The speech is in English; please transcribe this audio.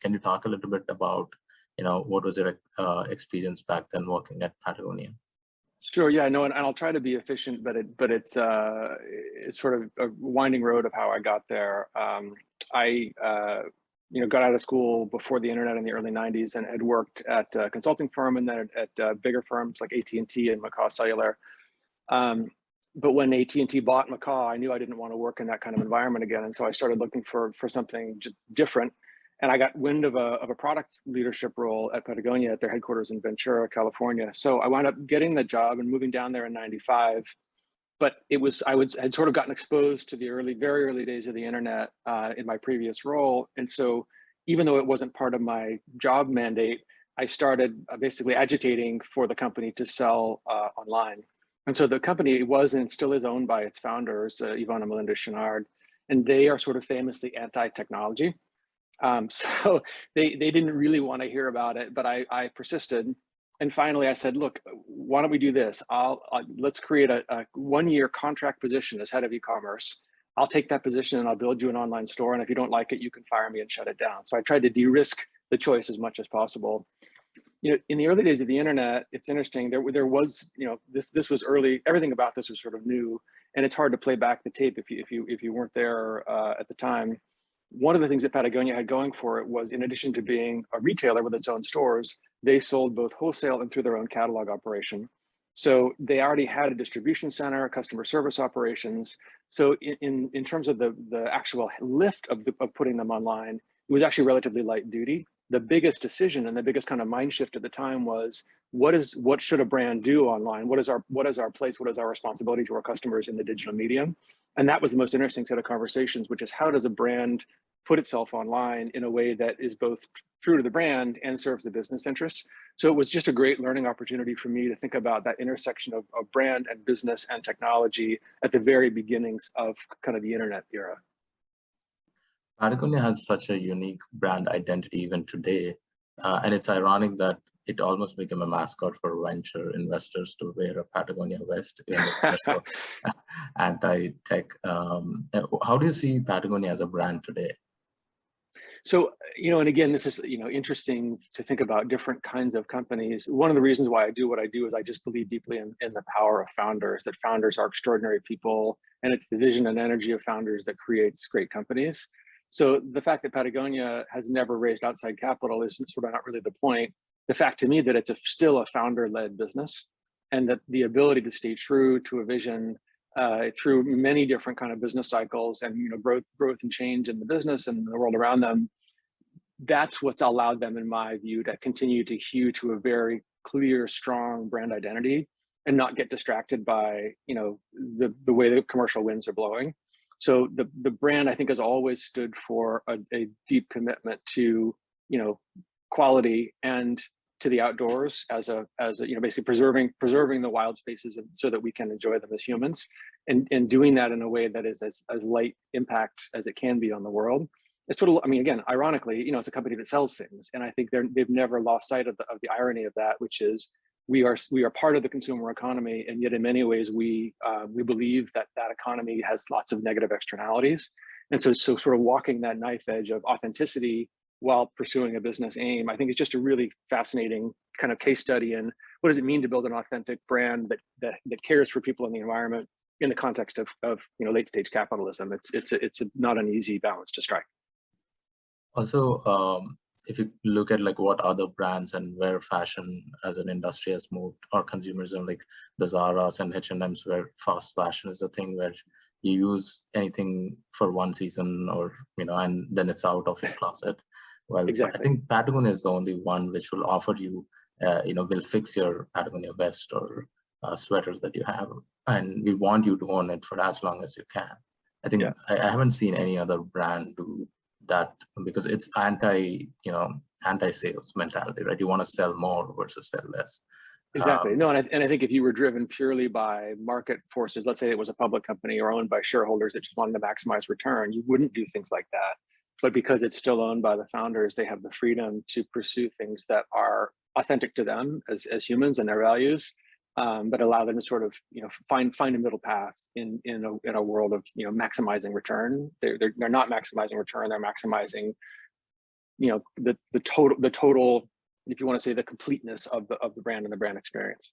can you talk a little bit about, what was your experience back then working at Patagonia? Sure. Yeah. No, and I'll try to be efficient, but it's sort of a winding road of how I got there. I got out of school before the internet in the early '90s and had worked at a consulting firm and then at bigger firms like AT&T and McCaw Cellular. But when AT&T bought McCaw, I knew I didn't want to work in that kind of environment again, and so I started looking for something just different. And I got wind of a product leadership role at Patagonia at their headquarters in Ventura, California. So I wound up getting the job and moving down there in '95. But I'd sort of gotten exposed to the very early days of the internet in my previous role. And so even though it wasn't part of my job mandate, I started basically agitating for the company to sell online. And so the company was and still is owned by its founders, Yvonne and Melinda Chenard, and they are sort of famously anti-technology. So they didn't really want to hear about it, but I persisted. And finally I said, look, why don't we do this? Let's create a 1-year contract position as head of e-commerce. I'll take that position and I'll build you an online store. And if you don't like it, you can fire me and shut it down. So I tried to de-risk the choice as much as possible. In the early days of the internet, it's interesting, there was, this was early, everything about this was sort of new, and it's hard to play back the tape if you weren't there at the time. One of the things that Patagonia had going for it was, in addition to being a retailer with its own stores, they sold both wholesale and through their own catalog operation. So they already had a distribution center, customer service operations. So in terms of the actual lift of putting them online, it was actually relatively light duty. The biggest decision and the biggest kind of mind shift at the time was, what should a brand do online? What is our place? What is our responsibility to our customers in the digital medium? And that was the most interesting set of conversations, which is, how does a brand put itself online in a way that is both true to the brand and serves the business interests? So it was just a great learning opportunity for me to think about that intersection of brand and business and technology at the very beginnings of kind of the internet era. Patagonia has such a unique brand identity even today. And it's ironic that it almost became a mascot for venture investors to wear a Patagonia vest, even though they're so anti-tech. How do you see Patagonia as a brand today? So, and again, this is, interesting to think about different kinds of companies. One of the reasons why I do what I do is I just believe deeply in the power of founders, that founders are extraordinary people, and it's the vision and energy of founders that creates great companies. So the fact that Patagonia has never raised outside capital is sort of not really the point. The fact to me that it's still a founder-led business, and that the ability to stay true to a vision through many different kind of business cycles and growth and change in the business and the world around them, that's what's allowed them, in my view, to continue to hew to a very clear, strong brand identity and not get distracted by the way the commercial winds are blowing. So the brand, I think, has always stood for a deep commitment to quality and to the outdoors as a basically preserving the wild spaces so that we can enjoy them as humans, and doing that in a way that is as light impact as it can be on the world. It's sort of, again, ironically, it's a company that sells things, and I think they've never lost sight of the irony of that, which is we are part of the consumer economy, and yet in many ways we believe that economy has lots of negative externalities, and so sort of walking that knife edge of authenticity while pursuing a business aim, I think it's just a really fascinating kind of case study in what does it mean to build an authentic brand that cares for people in the environment in the context of late stage capitalism. It's not an easy balance to strike. Also, if you look at what other brands and where fashion as an industry has moved, or consumerism, like the Zara's and H&M's, where fast fashion is a thing where you use anything for one season, or and then it's out of your closet. Well, exactly. I think Patagonia is the only one which will offer you, will fix your Patagonia vest or sweaters that you have, and we want you to own it for as long as you can. I think I haven't seen any other brand do that, because it's anti-sales mentality, right? You want to sell more versus sell less. Exactly. No, and I think if you were driven purely by market forces, let's say it was a public company or owned by shareholders that just wanted to maximize return, you wouldn't do things like that. But because it's still owned by the founders, they have the freedom to pursue things that are authentic to them as humans and their values, but allow them to sort of find a middle path in a world of maximizing return. They're not maximizing return; they're maximizing the total, if you want to say, the completeness of the brand and the brand experience.